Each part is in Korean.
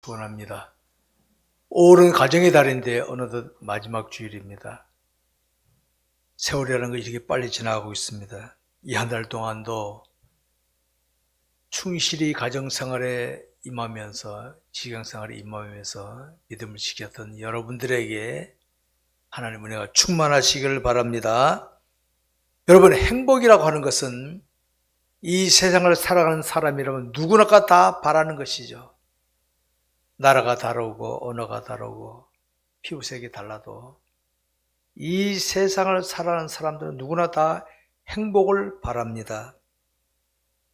축원합니다. 5월은 가정의 달인데 어느덧 마지막 주일입니다. 세월이라는 것이 이렇게 빨리 지나가고 있습니다. 이 한 달 동안도 충실히 가정생활에 임하면서 직장생활에 임하면서 믿음을 지켰던 여러분들에게 하나님의 은혜가 충만하시기를 바랍니다. 여러분, 행복이라고 하는 것은 이 세상을 살아가는 사람이라면 누구나가 다 바라는 것이죠. 나라가 다르고 언어가 다르고 피부색이 달라도 이 세상을 살아가는 사람들은 누구나 다 행복을 바랍니다.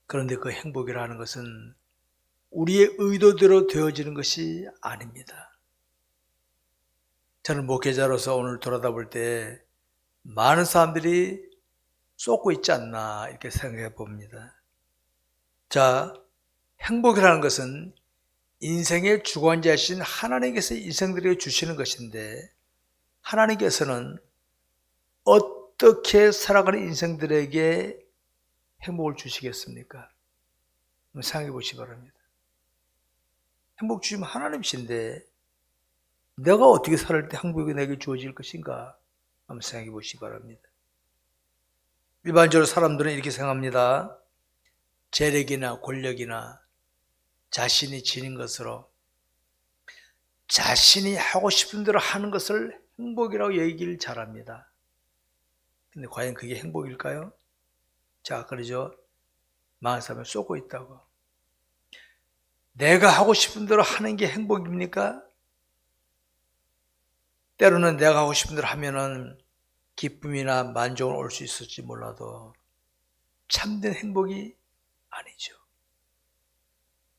그런데 그 행복이라는 것은 우리의 의도대로 되어지는 것이 아닙니다. 저는 목회자로서 오늘 돌아다볼 때 많은 사람들이 쏟고 있지 않나 이렇게 생각해 봅니다. 자, 행복이라는 것은 인생의 주관자이신 하나님께서 인생들에게 주시는 것인데 하나님께서는 어떻게 살아가는 인생들에게 행복을 주시겠습니까? 한번 생각해 보시기 바랍니다. 행복 주시면 하나님이신데 내가 어떻게 살 때 행복이 내게 주어질 것인가? 한번 생각해 보시기 바랍니다. 일반적으로 사람들은 이렇게 생각합니다. 재력이나 권력이나 자신이 지닌 것으로 자신이 하고 싶은 대로 하는 것을 행복이라고 얘기를 잘합니다. 근데 과연 그게 행복일까요? 자, 그러죠. 많은 사람을 쏟고 있다고. 내가 하고 싶은 대로 하는 게 행복입니까? 때로는 내가 하고 싶은 대로 하면은 기쁨이나 만족은 올 수 있을지 몰라도 참된 행복이 아니죠.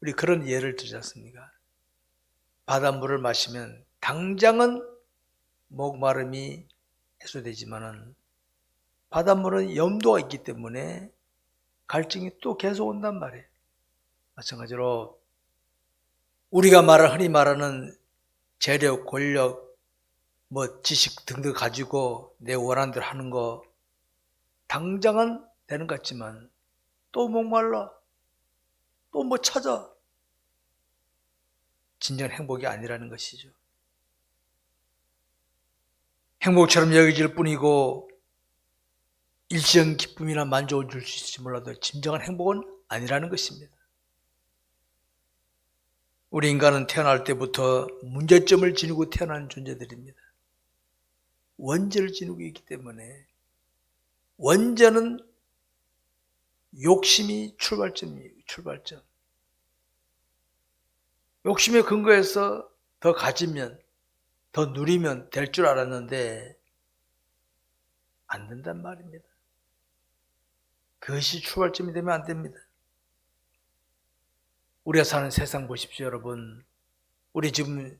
우리 그런 예를 들지 않습니까? 바닷물을 마시면 당장은 목마름이 해소되지만은 바닷물은 염도가 있기 때문에 갈증이 또 계속 온단 말이에요. 마찬가지로 우리가 흔히 말하는 재력, 권력, 지식 등등 가지고 내 원하는 대로 하는 거 당장은 되는 것 같지만 또 목말라, 또 찾아. 진정 행복이 아니라는 것이죠. 행복처럼 여겨질 뿐이고 일시적 기쁨이나 만족을 줄 수 있을지 몰라도 진정한 행복은 아니라는 것입니다. 우리 인간은 태어날 때부터 문제점을 지니고 태어난 존재들입니다. 원죄를 지니고 있기 때문에 원죄는 욕심이 출발점이에요. 출발점. 욕심에 근거해서 더 가지면 더 누리면 될 줄 알았는데 안 된단 말입니다. 그것이 출발점이 되면 안 됩니다. 우리가 사는 세상 보십시오, 여러분. 우리 지금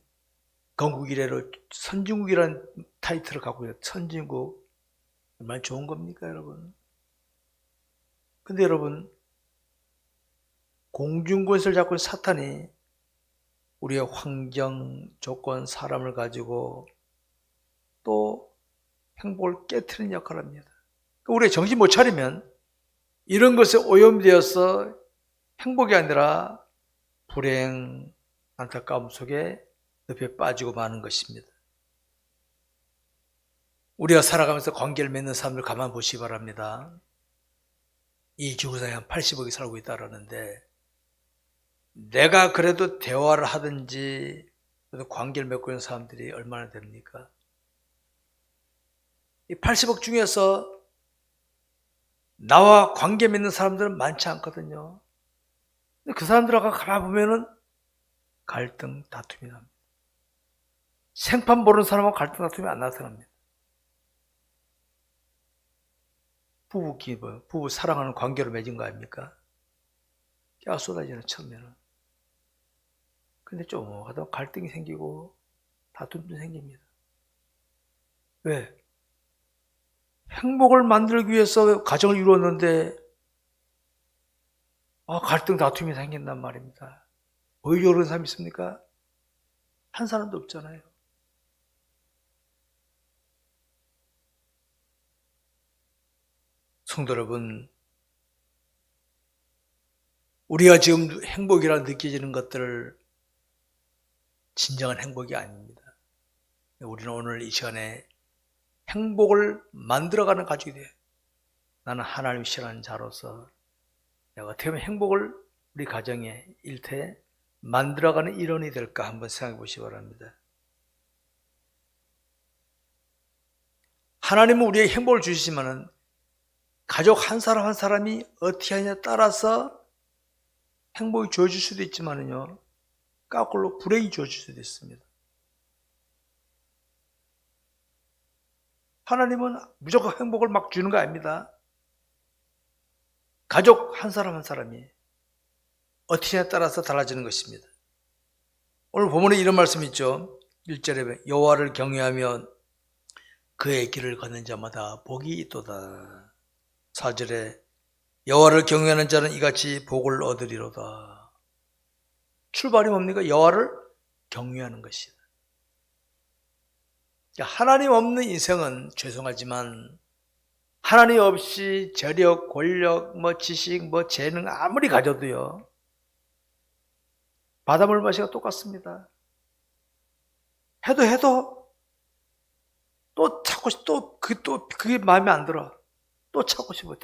건국 이래로 선진국이라는 타이틀을 갖고 있어요. 선진국. 얼마나 좋은 겁니까, 여러분? 근데 여러분, 공중권세를 잡고 있는 사탄이 우리의 환경, 조건, 사람을 가지고 또 행복을 깨트리는 역할을 합니다. 우리가 정신 못 차리면 이런 것에 오염되어서 행복이 아니라 불행, 안타까움 속에 늪에 빠지고 마는 것입니다. 우리가 살아가면서 관계를 맺는 사람들 가만 보시기 바랍니다. 이 지구상에 한 80억이 살고 있다는데 내가 그래도 대화를 하든지 관계를 맺고 있는 사람들이 얼마나 됩니까? 이 80억 중에서 나와 관계 맺는 사람들은 많지 않거든요. 근데 그 사람들하고 가만 보면은 갈등, 다툼이 납니다. 생판 모르는 사람하고 갈등, 다툼이 안 나타납니다. 부부 사랑하는 관계로 맺은 거 아닙니까? 깨가 쏟아지는 처음에는. 근데 좀 하다 갈등이 생기고 다툼도 생깁니다. 왜? 행복을 만들기 위해서 가정을 이루었는데 갈등, 다툼이 생긴단 말입니다. 오히려 그런 사람이 있습니까? 한 사람도 없잖아요. 성도 여러분, 우리가 지금 행복이라 느껴지는 것들을 진정한 행복이 아닙니다. 우리는 오늘 이 시간에 행복을 만들어가는 가족이 돼요. 나는 하나님이 싫어하는 자로서 내가 어떻게 하면 행복을 우리 가정에 일터에 만들어가는 일원이 될까 한번 생각해 보시기 바랍니다. 하나님은 우리에게 행복을 주시지만은 가족 한 사람 한 사람이 어떻게 하냐에 따라서 행복이 주어질 수도 있지만은요, 거꾸로 불행이 주어질 수도 있습니다. 하나님은 무조건 행복을 막 주는 거 아닙니다. 가족 한 사람 한 사람이 어떻게 하냐에 따라서 달라지는 것입니다. 오늘 본문에 이런 말씀이 있죠. 1절에 여호와를 경외하면 그의 길을 걷는 자마다 복이 있도다. 4절에 여호와를 경외하는 자는 이같이 복을 얻으리로다. 출발이 뭡니까? 여호와를 경외하는 것이다. 하나님 없는 인생은 죄송하지만 하나님 없이 재력, 권력, 지식, 재능 아무리 가져도요, 바닷물 맛이가 똑같습니다. 해도 또 찾고 싶어, 그게 마음에 안 들어. 또 찾고 싶어.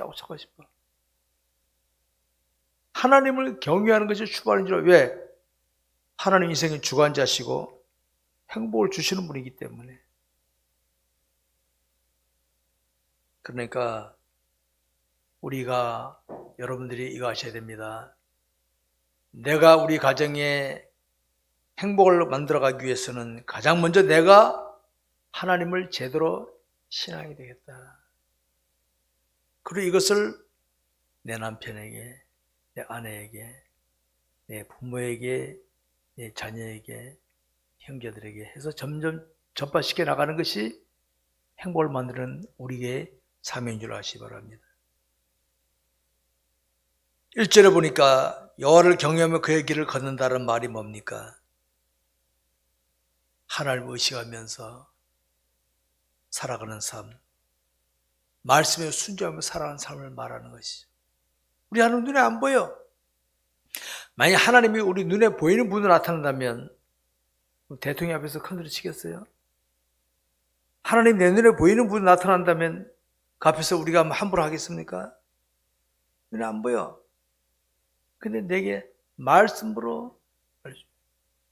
하나님을 경외하는 것이 출발인 줄 알아요. 왜? 하나님 인생의 주관자시고 행복을 주시는 분이기 때문에. 그러니까 우리가, 여러분들이 이거 아셔야 됩니다. 내가 우리 가정에 행복을 만들어가기 위해서는 가장 먼저 내가 하나님을 제대로 신앙이 되겠다. 그리고 이것을 내 남편에게, 내 아내에게, 내 부모에게, 내 자녀에게, 형제들에게 해서 점점 전파시켜 나가는 것이 행복을 만드는 우리의 사명인 줄 아시기 바랍니다. 1절에 보니까 여호와를 경외하며 그의 길을 걷는다는 말이 뭡니까? 하나님을 의식하면서 살아가는 삶, 말씀에 순종하며 살아가는 삶을 말하는 것이죠. 우리 하나님 눈에 안 보여. 만약 하나님이 우리 눈에 보이는 분으로 나타난다면 대통령 앞에서 큰소리 치겠어요? 하나님 내 눈에 보이는 분이 나타난다면 그 앞에서 우리가 함부로 하겠습니까? 눈에 안 보여. 근데 내게 말씀으로,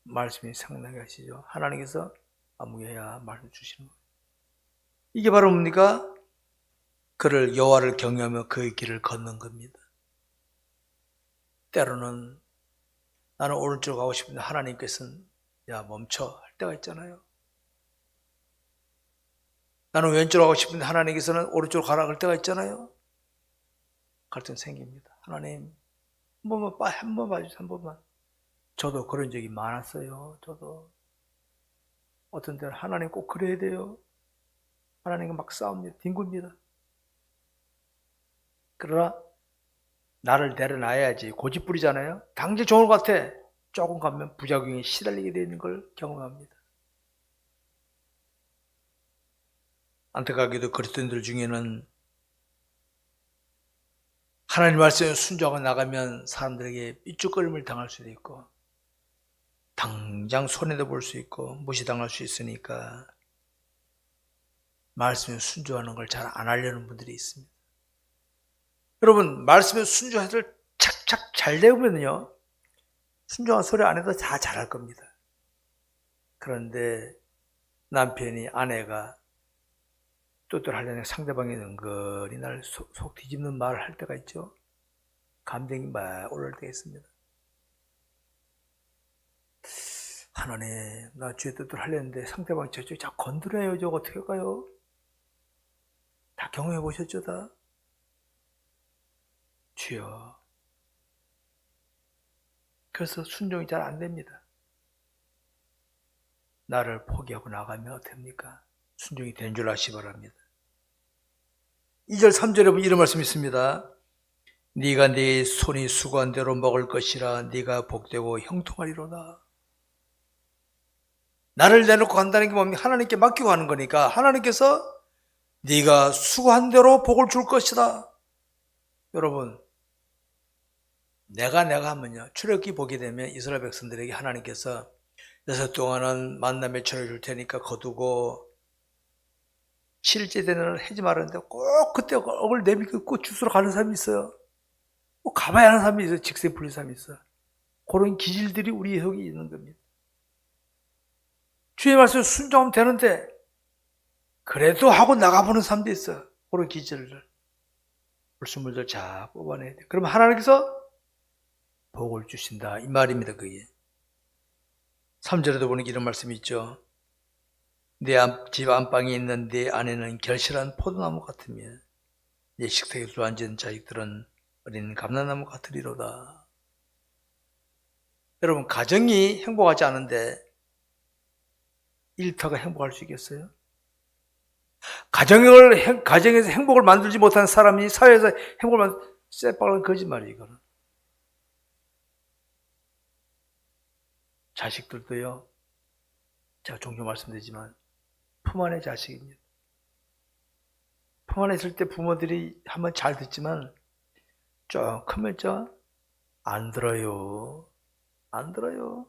말씀이 생각나게 하시죠. 하나님께서 아무개야 말씀 주시는 거예요. 이게 바로 뭡니까? 그를 여호와를 경외하며 그의 길을 걷는 겁니다. 때로는 나는 오른쪽 가고 싶은데 하나님께서는 야 멈춰 할 때가 있잖아요. 나는 왼쪽으로 가고 싶은데 하나님께서는 오른쪽으로 가라 할 때가 있잖아요. 갈등 생깁니다. 하나님 한 번만 봐주세요. 한 번만. 저도 그런 적이 많았어요. 저도 어떤 때는 하나님 꼭 그래야 돼요. 하나님과 막 싸웁니다. 뒹굽니다. 그러나 나를 내려놔야지. 고집 부리잖아요. 당장 좋은 것 같아. 조금 가면 부작용이 시달리게 되는 걸 경험합니다. 안타깝게도 그리스도인들 중에는 하나님 말씀에 순종하고 나가면 사람들에게 삐죽거림을 당할 수도 있고 당장 손해도 볼 수 있고 무시당할 수 있으니까 말씀에 순종하는 걸 잘 안 하려는 분들이 있습니다. 여러분, 말씀에 순종해서 착착 잘 되면요, 순종한 소리 안 해도 다 잘할 겁니다. 그런데 남편이, 아내가 똘똘하려니 상대방이 은근히 날 속 뒤집는 말을 할 때가 있죠. 감정이 막 올라올 때가 있습니다. 하나님, 나 주에 똘똘하려는데 상대방이 저쪽에 자꾸 건드려요. 저거 어떻게 할까요? 다 경험해 보셨죠, 다? 주여. 그래서 순종이 잘 안 됩니다. 나를 포기하고 나가면 어떡합니까? 순종이 된 줄 아시기 바랍니다. 2절 3절에 보면 이런 말씀이 있습니다. 네가 네 손이 수고한 대로 먹을 것이라 네가 복되고 형통하리로다. 나를 내놓고 간다는 게 뭡니까? 하나님께 맡기고 가는 거니까 하나님께서 네가 수고한 대로 복을 줄 것이다. 여러분, 내가 하면요, 출애굽기 보게 되면 이스라엘 백성들에게 하나님께서 6 동안은 만남에 전해줄 테니까 거두고 실제 되는 하지 말았는데 꼭 그때 억을 내밀고 주스러 가는 사람이 있어요. 꼭 가봐야 하는 사람이 있어요. 직세 풀린 사람이 있어요. 그런 기질들이 우리 속에 있는 겁니다. 주의 말씀에 순종하면 되는데 그래도 하고 나가보는 사람도 있어요. 그런 기질을 불순물들 잘 뽑아내야 돼요. 그러면 하나님께서 복을 주신다 이 말입니다. 그게 3절에도 보니 이런 말씀이 있죠. 내 집 안방에 있는 내 안에는 결실한 포도나무 같으며 내 식탁에 주앉은 자식들은 어린 감람나무 같으리로다. 여러분 가정이 행복하지 않은데 일터가 행복할 수 있겠어요? 가정에서 행복을 만들지 못한 사람이 사회에서 행복을 만들 쎄빨간 거짓말이에요. 이거는. 자식들도요. 제가 종종 말씀드리지만 품 안의 자식입니다. 품 안에 있을 때 부모들이 한번 잘 듣지만 좀 크면 안 들어요. 안 들어요.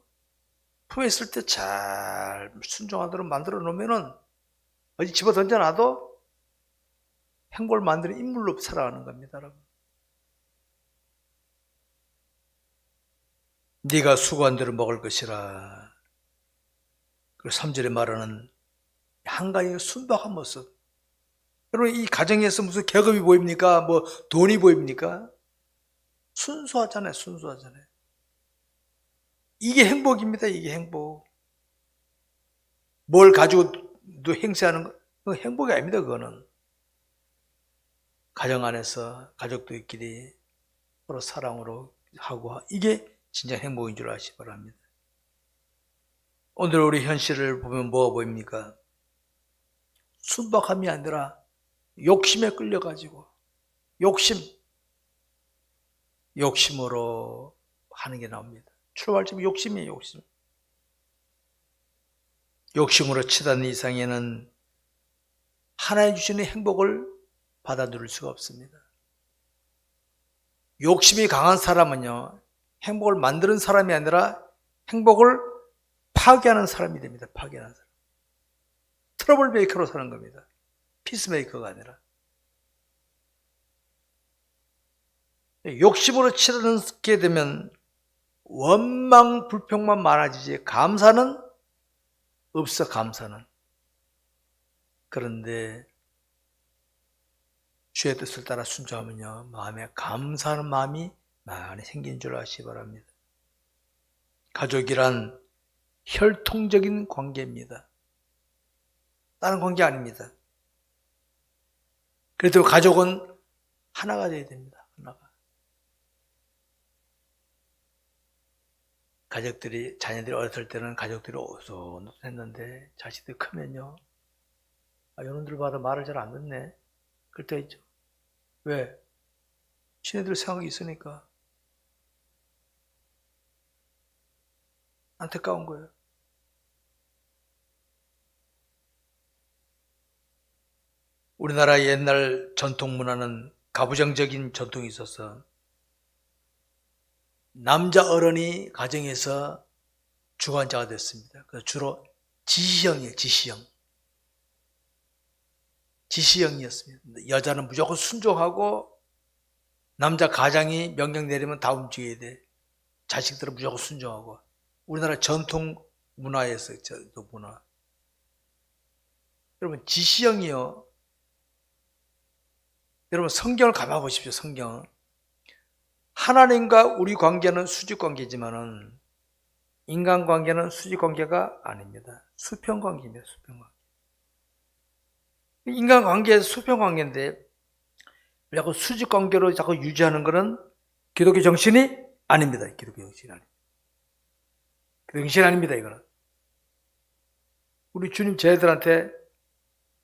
품에 있을 때 잘 순종하도록 만들어 놓으면은 어디 집어 던져놔도 행복을 만드는 인물로 살아가는 겁니다, 여러분. 네가 수고한 대로 먹을 것이라. 그리고 3절에 말하는 한가위의 순박한 모습. 여러분 이 가정에서 무슨 계급이 보입니까? 뭐 돈이 보입니까? 순수하잖아요, 순수하잖아요. 이게 행복입니다, 이게 행복. 뭘 가지고도 행세하는 거, 그건 행복이 아닙니다, 그거는. 가정 안에서 가족들끼리 서로 사랑으로 하고, 이게 진짜 행복인 줄 아시기 바랍니다. 오늘 우리 현실을 보면 뭐가 보입니까? 순박함이 아니라 욕심에 끌려가지고, 욕심으로 하는 게 나옵니다. 출발점이 욕심이에요, 욕심. 욕심으로 치닫는 이상에는 하나님 주시는 행복을 받아 누릴 수가 없습니다. 욕심이 강한 사람은요, 행복을 만드는 사람이 아니라 행복을 파괴하는 사람이 됩니다. 파괴하는 사람. 트러블 메이커로 사는 겁니다. 피스메이커가 아니라. 욕심으로 치닫게 되면 원망, 불평만 많아지지 감사는 없어, 감사는. 그런데 주의 뜻을 따라 순종하면요, 마음에 감사하는 마음이 많이 생긴 줄 아시기 바랍니다. 가족이란 혈통적인 관계입니다. 다른 관계 아닙니다. 그래도 가족은 하나가 되어야 됩니다. 하나가. 자녀들이 어렸을 때는 가족들이 오손했는데 자식들이 크면요, 이놈들 봐도 말을 잘 안 듣네. 그럴 때 있죠. 왜? 지네들 생각이 있으니까. 안타까운 거예요. 우리나라의 옛날 전통 문화는 가부장적인 전통이 있어서 남자 어른이 가정에서 주관자가 됐습니다. 그래서 주로 지시형이에요, 지시형. 지시형이었습니다. 여자는 무조건 순종하고 남자 가장이 명령 내리면 다 움직여야 돼. 자식들은 무조건 순종하고. 우리나라 전통 문화였어요, 그 문화. 여러분, 지시형이요. 여러분, 성경을 가봐보십시오, 성경. 하나님과 우리 관계는 수직관계지만은 인간관계는 수직관계가 아닙니다. 수평관계입니다, 수평관계. 인간관계에서 수평관계인데 자꾸 수직관계로 자꾸 유지하는 것은 기독교 정신이 아닙니다. 기독교 정신이 아닙니다. 기독교 정신이 아닙니다, 이거는. 우리 주님 쟤들한테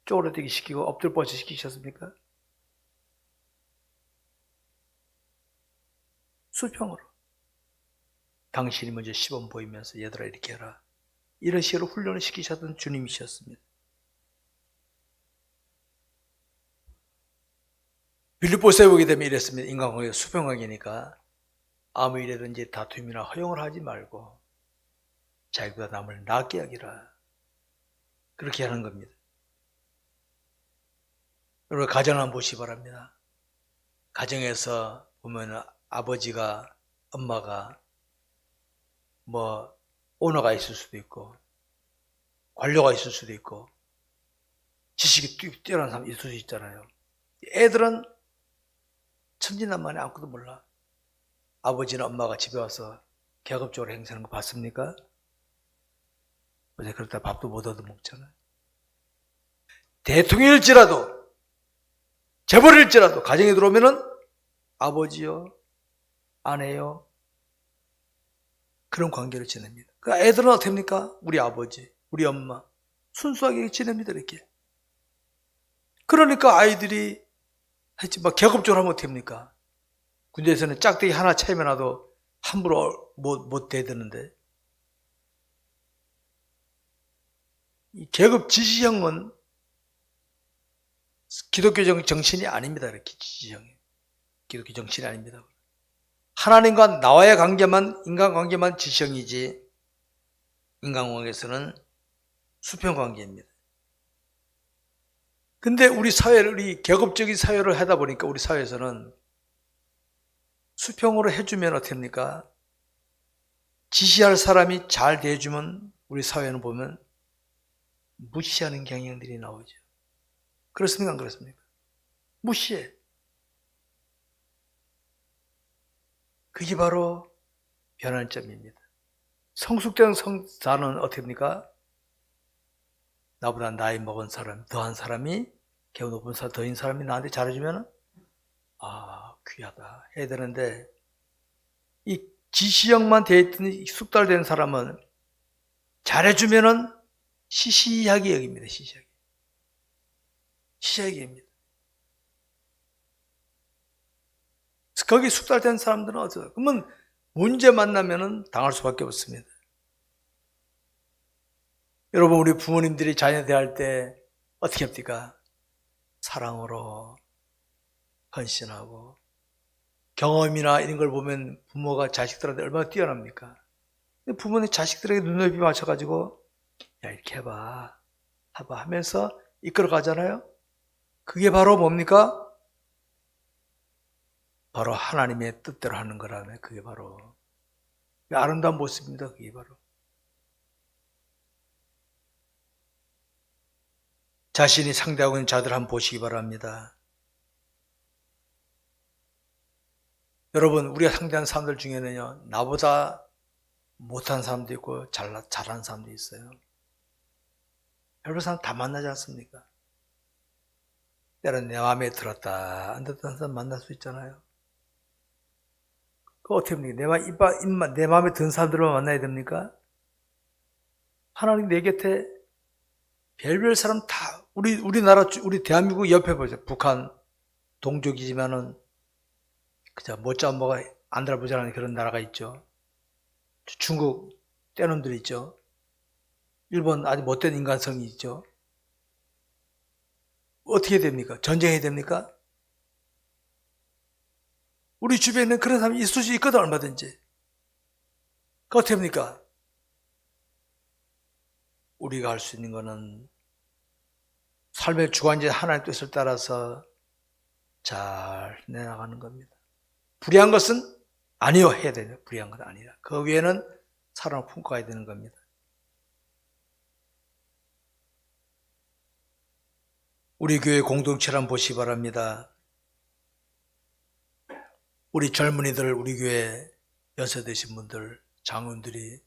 쪼그라들기 시키고 엎드려 뻗치 시키셨습니까? 수평으로. 당신이 먼저 시범 보이면서 얘들아 이렇게 해라. 이런 식으로 훈련을 시키셨던 주님이셨습니다. 빌립보서에 보게 되면 이랬습니다. 인간관계가 수평관계니까 아무 일에든지 다툼이나 허용을 하지 말고 자기보다 남을 낫게 여기라. 그렇게 하는 겁니다. 여러분, 가정 한번 보시기 바랍니다. 가정에서 보면 아버지가, 엄마가 오너가 있을 수도 있고 관료가 있을 수도 있고 지식이 뛰어난 사람이 있을 수 있잖아요. 애들은 천진난만에 아무것도 몰라. 아버지나 엄마가 집에 와서 계급적으로 행세하는 거 봤습니까? 어제 그렇다 밥도 못 얻어먹잖아요. 대통령일지라도 재벌일지라도 가정에 들어오면은 아버지요, 아내요, 그런 관계를 지냅니다. 그러니까 애들은 어떻게 합니까? 우리 아버지, 우리 엄마 순수하게 지냅니다. 이렇게. 그러니까 아이들이 계급적으로 하면 어떻게 합니까? 군대에서는 짝대기 하나 차이면 나도 함부로 못 대드는데, 이 계급 지시형은 기독교 정신이 아닙니다. 이렇게 지시형이. 기독교 정신이 아닙니다. 하나님과 나와의 관계만, 인간관계만 지시형이지, 인간관계에서는 수평관계입니다. 근데 우리 사회를, 우리 계급적인 사회를 하다 보니까 우리 사회에서는 수평으로 해주면 어떻게 합니까? 지시할 사람이 잘 대해주면 우리 사회는 보면 무시하는 경향들이 나오죠. 그렇습니까? 안 그렇습니까? 무시해. 그게 바로 변환점입니다. 성숙된 성자는 어떻게 합니까? 나보다 나이 먹은 사람, 더한 사람이, 개우 높은 사람, 더인 사람이 나한테 잘해주면 귀하다 해야 되는데, 이 지시형만 되어있던 숙달된 사람은 잘해주면은 시시하게 여깁니다. 시시하게 여깁니다. 거기 숙달된 사람들은 어쩌요? 그러면 문제 만나면은 당할 수밖에 없습니다. 여러분, 우리 부모님들이 자녀 대할 때 어떻게 합니까? 사랑으로 헌신하고, 경험이나 이런 걸 보면 부모가 자식들한테 얼마나 뛰어납니까? 부모는 자식들에게 눈높이 맞춰가지고 야, 이렇게 해봐 하면서 이끌어 가잖아요. 그게 바로 뭡니까? 바로 하나님의 뜻대로 하는 거라면 그게 바로 아름다운 모습입니다. 그게 바로 자신이 상대하고 있는 자들 한번 보시기 바랍니다. 여러분, 우리가 상대하는 사람들 중에는요, 나보다 못한 사람도 있고 잘하는 사람도 있어요. 별별 사람 다 만나지 않습니까? 때로는 내 마음에 들었다 안 들었다는 사람 만날 수 있잖아요. 그거 어떻게 합니까? 내 마음에 든 사람들만 만나야 됩니까? 하나님 내 곁에 별별 사람 다, 우리나라, 우리 대한민국 옆에 보죠. 북한 동족이지만은 그저 못자 뭐가 안 달아보자는 그런 나라가 있죠. 중국 떼놈들 있죠. 일본 아주 못된 인간성이 있죠. 어떻게 됩니까? 전쟁해야 됩니까? 우리 주변에는 그런 사람이 있을 수 있거든, 얼마든지. 그 어떻게 합니까? 우리가 할 수 있는 거는 삶의 주관자 하나님의 뜻을 따라서 잘 내나가는 겁니다. 불의한 것은 아니요 해야 돼요. 불의한 건 아니라. 그 위에는 사랑을 품고 가야 되는 겁니다. 우리 교회 공동체를 한번 보시기 바랍니다. 우리 젊은이들, 우리 교회 연세되신 분들, 장로들이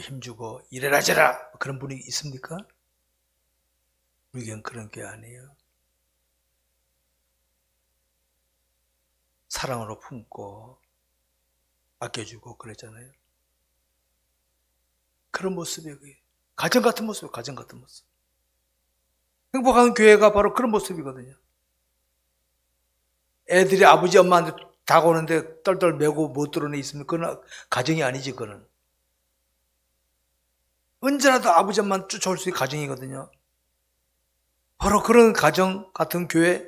힘주고 이래라 저래라 그런 분위기 있습니까? 우리 교회는 그런 게 아니에요. 사랑으로 품고 아껴주고 그랬잖아요. 그런 모습이에요. 가정 같은 모습이에요. 가정 같은 모습. 행복한 교회가 바로 그런 모습이거든요. 애들이 아버지 엄마한테 다가오는데 떨떨 매고 못 들어오는 애 있으면 그건 가정이 아니지. 그거는 언제라도 아버지 엄마는 쫓아올 수 있는 가정이거든요. 바로 그런 가정 같은 교회,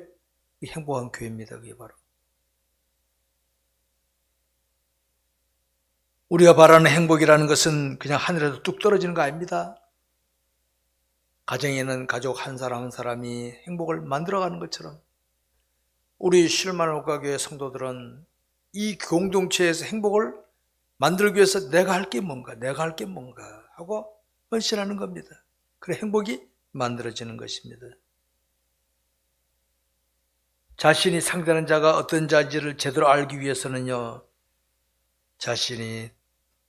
행복한 교회입니다. 그게 바로 우리가 바라는 행복이라는 것은 그냥 하늘에서 뚝 떨어지는 거 아닙니다. 가정에는 가족 한 사람 한 사람이 행복을 만들어가는 것처럼 우리 실만옥가교회 성도들은 이 공동체에서 행복을 만들기 위해서 내가 할 게 뭔가 하고 헌신하는 겁니다. 그래 행복이 만들어지는 것입니다. 자신이 상대하는 자가 어떤 자인지를 제대로 알기 위해서는요, 자신이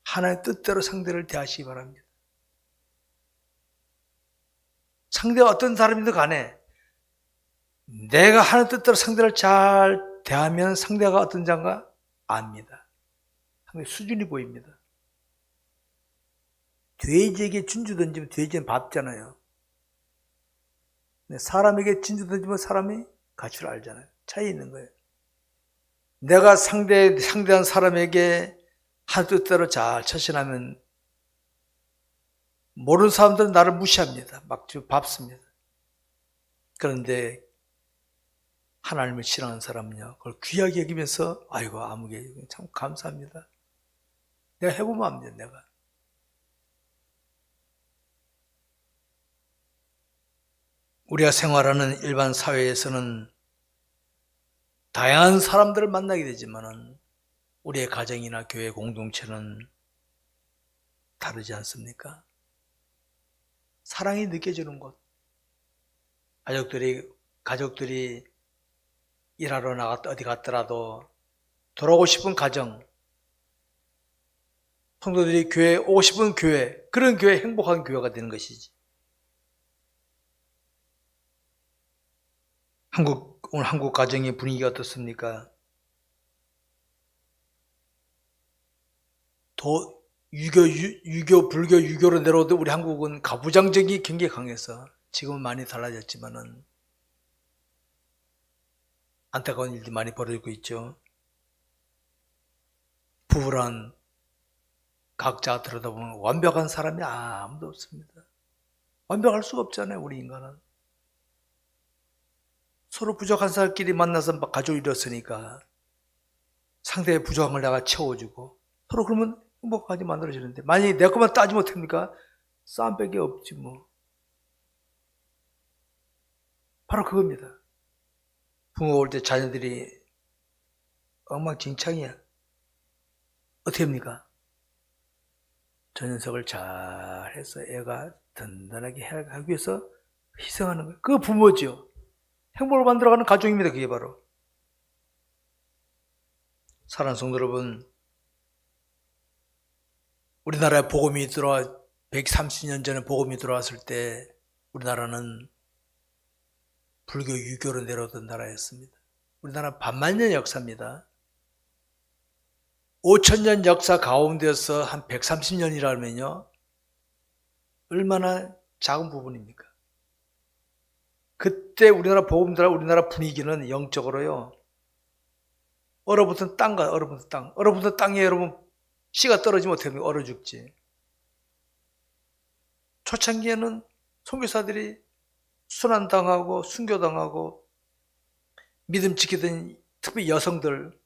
하나의 뜻대로 상대를 대하시기 바랍니다. 상대가 어떤 사람이든 간에 내가 하는 뜻대로 상대를 잘 대하면 상대가 어떤 자인가 압니다. 상대 수준이 보입니다. 돼지에게 진주 던지면 돼지는 밟잖아요. 사람에게 진주 던지면 사람이 가치를 알잖아요. 차이 있는 거예요. 내가 상대한 사람에게 한 뜻대로 잘 처신하면 모르는 사람들은 나를 무시합니다. 막 밟습니다. 그런데 하나님을 싫어하는 사람은요, 그걸 귀하게 여기면서 아이고 아무개 참 감사합니다. 내가 해보면 압니다. 내가. 우리가 생활하는 일반 사회에서는 다양한 사람들을 만나게 되지만은 우리의 가정이나 교회 공동체는 다르지 않습니까? 사랑이 느껴지는 곳. 가족들이 일하러 나갔다 어디 갔더라도 돌아오고 싶은 가정, 성도들이 교회에 오고 싶은 교회, 그런 교회, 행복한 교회가 되는 것이지. 오늘 한국 가정의 분위기가 어떻습니까? 불교, 유교로 내려오던 우리 한국은 가부장적이 굉장히 강해서 지금은 많이 달라졌지만은 안타까운 일들이 많이 벌어지고 있죠. 부부란 각자 들여다보면 완벽한 사람이 아무도 없습니다. 완벽할 수가 없잖아요, 우리 인간은. 서로 부족한 사람끼리 만나서 가족이 이뤘으니까 상대의 부족한 걸 내가 채워주고 서로 그러면 행복하게 만들어지는데 만약에 내 것만 따지 못합니까? 싸움밖에 없지 뭐. 바로 그겁니다. 부모가 올 때 자녀들이 엉망진창이야. 어떻게 합니까? 저 녀석을 잘해서 애가 든든하게 하기 위해서 희생하는 거예요. 그거 부모죠. 행복을 만들어가는 가족입니다. 그게 바로. 사랑하는 성도 여러분, 우리나라에 복음이 들어와 130년 전에 복음이 들어왔을 때 우리나라는 불교 유교로 내려오던 나라였습니다. 우리나라 반만년 역사입니다. 5천년 역사 가운데서 한 130년이라면요 얼마나 작은 부분입니까? 그때 우리나라 우리나라 분위기는 영적으로요 얼어붙은 땅과 얼어붙은 땅. 얼어붙은 땅에 여러분 씨가 떨어지면 어떻게 됩니까? 얼어 죽지. 초창기에는 선교사들이 순환당하고 순교당하고 믿음 지키던 특히 여성들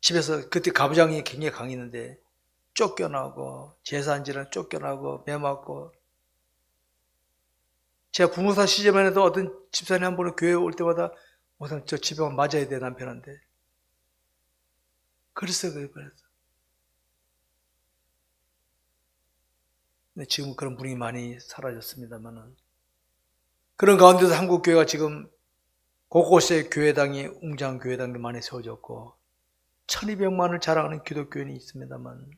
집에서 그때 가부장이 굉장히 강했는데 쫓겨나고 제사한지는 쫓겨나고 매 맞고 제가 부모사 시절만 해도 어떤 집사님 한 분은 교회 올 때마다 우선 저 집에 맞아야 돼 남편한테. 그랬어요. 근데 지금 그런 분위기 많이 사라졌습니다만은 그런 가운데서 한국 교회가 지금 곳곳에 교회당이 웅장한 교회당도 많이 세워졌고 1200만을 자랑하는 기독교인이 있습니다만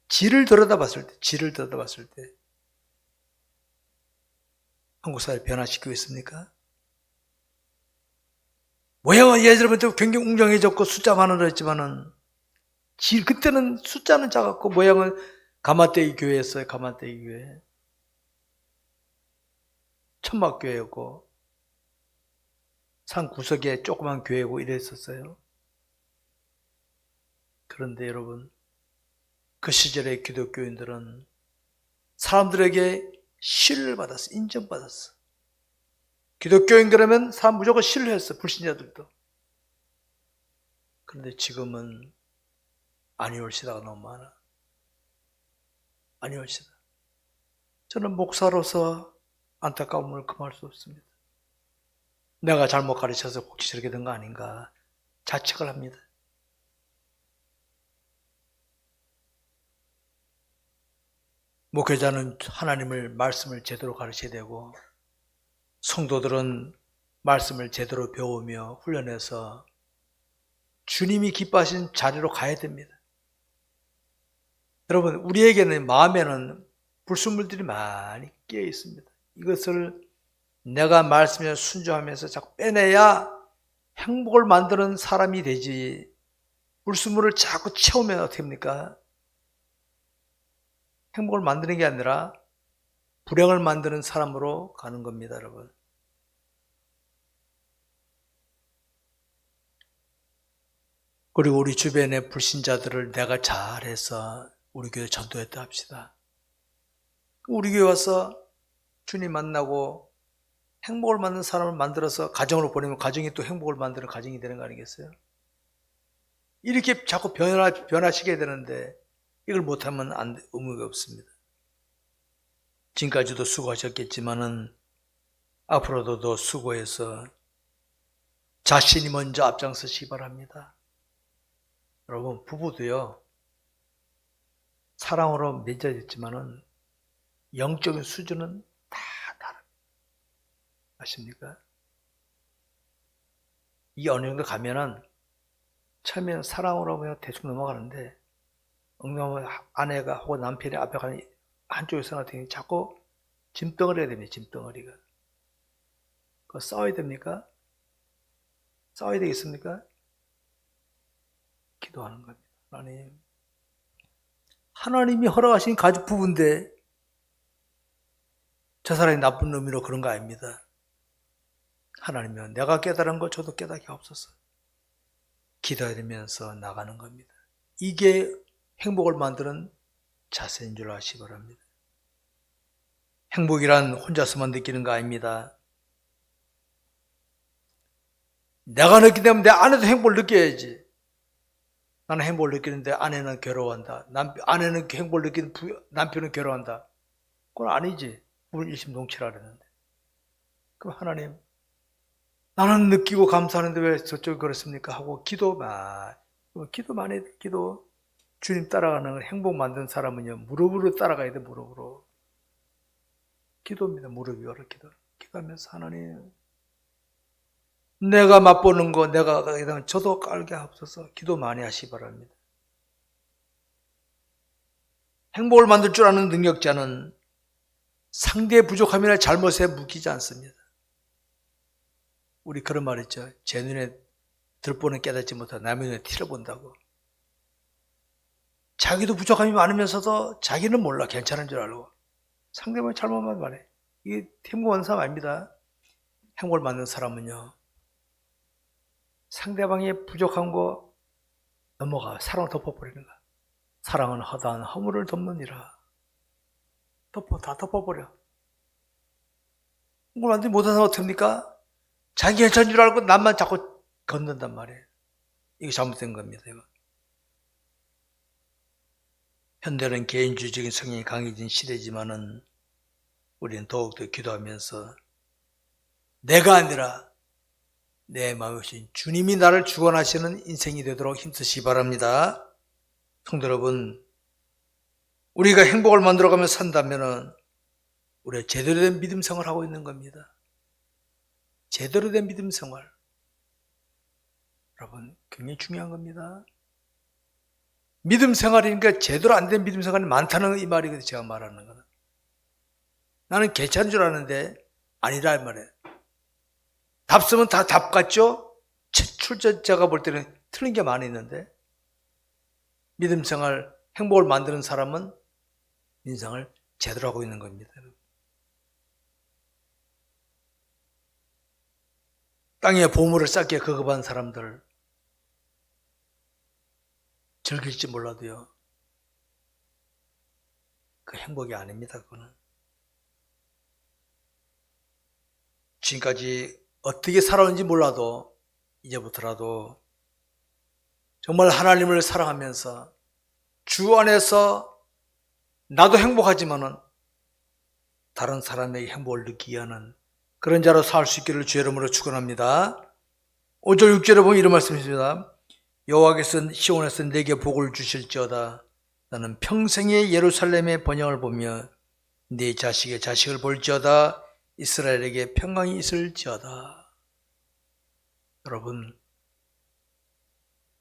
질을 들여다봤을 때 한국 사회를 변화시키고 있습니까? 모양은 예전부터 굉장히 웅장해졌고 숫자 많아졌지만은 그때는 숫자는 작았고 모양은 가마떼기 교회였어요. 가마떼기 교회. 천막교회였고 산 구석에 조그만 교회고 이랬었어요. 그런데 여러분 그 시절의 기독교인들은 사람들에게 신뢰를 받았어. 인정받았어. 기독교인 그러면 사람 무조건 신뢰했어. 불신자들도. 그런데 지금은 아니올 시대가 너무 많아. 아니올시다. 저는 목사로서 안타까움을 금할 수 없습니다. 내가 잘못 가르쳐서 혹시 저렇게 된 거 아닌가 자책을 합니다. 목회자는 하나님을 말씀을 제대로 가르쳐야 되고 성도들은 말씀을 제대로 배우며 훈련해서 주님이 기뻐하신 자리로 가야 됩니다. 여러분, 우리에게는 마음에는 불순물들이 많이 끼어 있습니다. 이것을 내가 말씀에 순종하면서 자꾸 빼내야 행복을 만드는 사람이 되지, 불순물을 자꾸 채우면 어떻게 합니까? 행복을 만드는 게 아니라 불행을 만드는 사람으로 가는 겁니다, 여러분. 그리고 우리 주변의 불신자들을 내가 잘해서 우리 교회 전도했다 합시다. 우리 교회 와서 주님 만나고 행복을 만드는 사람을 만들어서 가정으로 보내면 가정이 또 행복을 만드는 가정이 되는 거 아니겠어요? 이렇게 자꾸 변화시켜야 되는데 이걸 못하면 의미가 없습니다. 지금까지도 수고하셨겠지만은 앞으로도 더 수고해서 자신이 먼저 앞장서시기 바랍니다. 여러분, 부부도요, 사랑으로 맺어졌지만은 영적인 수준은 다 다릅니다. 아십니까? 이게 어느 정도 가면은 처음에는 사랑으로 그냥 대충 넘어가는데 아내가 혹은 남편이 앞에 가는 한쪽에서 나타나니 자꾸 짐덩어리가 됩니다. 짐덩어리가. 그거 싸워야 됩니까? 싸워야 되겠습니까? 기도하는 겁니다. 하나님이 허락하신 가족 부부인데 저 사람이 나쁜 의미로 그런 거 아닙니다. 하나님은 내가 깨달은 거 저도 깨닫게 없어서 기다리면서 나가는 겁니다. 이게 행복을 만드는 자세인 줄 아시기 바랍니다. 행복이란 혼자서만 느끼는 거 아닙니다. 내가 느끼게 되면 내 아내도 행복을 느껴야지. 나는 행복을 느끼는데 아내는 괴로워한다. 아내는 행복을 느끼는 남편은 괴로워한다. 그건 아니지. 우리 일심동체라 그랬는데. 그럼 하나님, 나는 느끼고 감사하는데 왜 저쪽이 그렇습니까? 하고 기도 많이 주님 따라가는 행복 만든 사람은요, 무릎으로 따라가야 돼, 무릎으로. 기도입니다. 무릎 위로 기도하면서 하나님, 내가 맛보는 거 내가 저도 깔게 하옵소서. 기도 많이 하시기 바랍니다. 행복을 만들 줄 아는 능력자는 상대의 부족함이나 잘못에 묶이지 않습니다. 우리 그런 말 있죠. 제 눈에 들보는 깨닫지 못하고 남의 눈에 티를 본다고. 자기도 부족함이 많으면서도 자기는 몰라. 괜찮은 줄 알고. 상대방이 잘못만 말해. 이게 행복한 사람 아닙니다. 행복을 만든 사람은요, 상대방의 부족한 거 넘어가. 사랑을 덮어버리는 거야. 사랑은 허다한 허물을 덮느니라. 다 덮어버려. 행복을 만들지 못한 사람 어떡합니까? 자기 괜찮은 줄 알고 남만 자꾸 건든단 말이에요. 이게 잘못된 겁니다. 이거. 현대는 개인주의적인 성향이 강해진 시대지만은 우리는 더욱더 기도하면서 내가 아니라 내 마음에 오신 주님이 나를 주관하시는 인생이 되도록 힘쓰시기 바랍니다. 성도 여러분, 우리가 행복을 만들어가며 산다면은 우리가 제대로 된 믿음 생활을 하고 있는 겁니다. 제대로 된 믿음 생활. 여러분, 굉장히 중요한 겁니다. 믿음 생활이니까 제대로 안 된 믿음 생활이 많다는 이 말이거든요. 제가 말하는 거는. 나는 괜찮은 줄 아는데 아니라 이 말이에요. 답 쓰면 다 답 같죠? 출제자가 볼 때는 틀린 게 많이 있는데 믿음 생활, 행복을 만드는 사람은 인생을 제대로 하고 있는 겁니다. 땅에 보물을 쌓기에 거급한 사람들 즐길지 몰라도요, 그 행복이 아닙니다. 그거는 지금까지 어떻게 살아왔는지 몰라도 이제부터라도 정말 하나님을 사랑하면서 주 안에서 나도 행복하지만은 다른 사람에게 행복을 느끼게 하는 그런 자로 살 수 있기를 주의 이름으로 축원합니다. 5절 6절에 보면 이런 말씀입니다. 여호와께서 시온에서 내게 복을 주실지어다. 나는 평생의 예루살렘의 번영을 보며 네 자식의 자식을 볼지어다. 이스라엘에게 평강이 있을지어다. 여러분,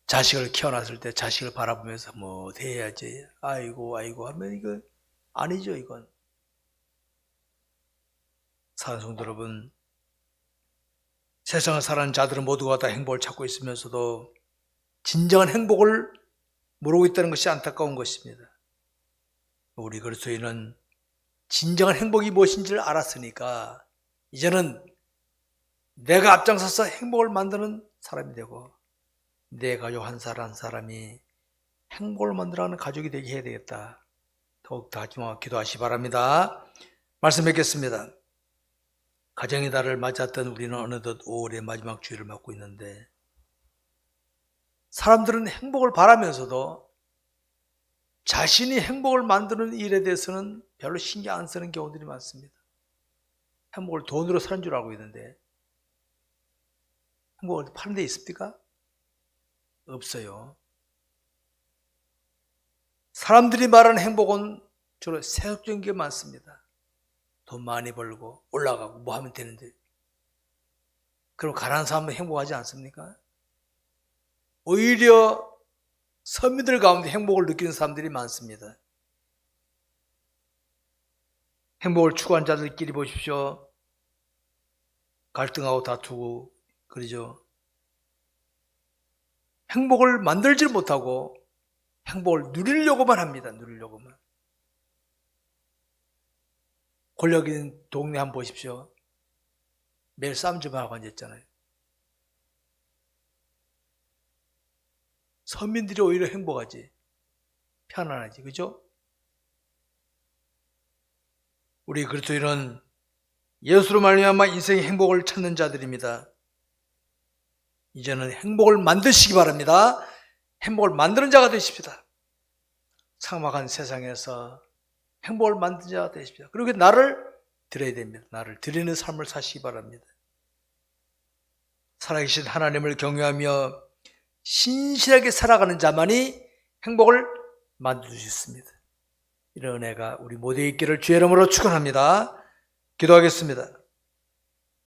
자식을 키워놨을 때 자식을 바라보면서 뭐 돼야지 아이고 하면 이거 아니죠. 이건 사랑하는 성도 여러분, 세상을 사는 자들은 모두가 다 행복을 찾고 있으면서도 진정한 행복을 모르고 있다는 것이 안타까운 것입니다. 우리 그리스도인은 진정한 행복이 무엇인지를 알았으니까 이제는 내가 앞장서서 행복을 만드는 사람이 되고 내 가족 한 사람 한 사람이 행복을 만들어가는 가족이 되게 해야 되겠다. 더욱더 하지마 기도하시 바랍니다. 말씀 뵙겠습니다. 가정의 달을 맞았던 우리는 어느덧 5월의 마지막 주일을 맞고 있는데 사람들은 행복을 바라면서도 자신이 행복을 만드는 일에 대해서는 별로 신경 안 쓰는 경우들이 많습니다. 행복을 돈으로 사는 줄 알고 있는데 행복을 파는 데 있습니까? 없어요. 사람들이 말하는 행복은 주로 세속적인 게 많습니다. 돈 많이 벌고 올라가고 뭐 하면 되는데 그럼 가난한 사람은 행복하지 않습니까? 오히려 서민들 가운데 행복을 느끼는 사람들이 많습니다. 행복을 추구한 자들끼리 보십시오. 갈등하고 다투고 그러죠. 행복을 만들지 못하고 행복을 누리려고만 합니다. 누리려고만. 권력 있는 동네 한번 보십시오. 매일 싸움 좀 하고 앉았잖아요. 서민들이 오히려 행복하지. 편안하지. 그죠? 우리 그리스도인은 예수로 말미암아 인생의 행복을 찾는 자들입니다. 이제는 행복을 만드시기 바랍니다. 행복을 만드는 자가 되십시다. 삭막한 세상에서 행복을 만드는 자가 되십시다. 그리고 나를 드려야 됩니다. 나를 드리는 삶을 사시기 바랍니다. 살아계신 하나님을 경외하며 신실하게 살아가는 자만이 행복을 만들 수 있습니다. 이런 은혜가 우리 모두에 있기를 주의 이름으로 축원합니다. 기도하겠습니다.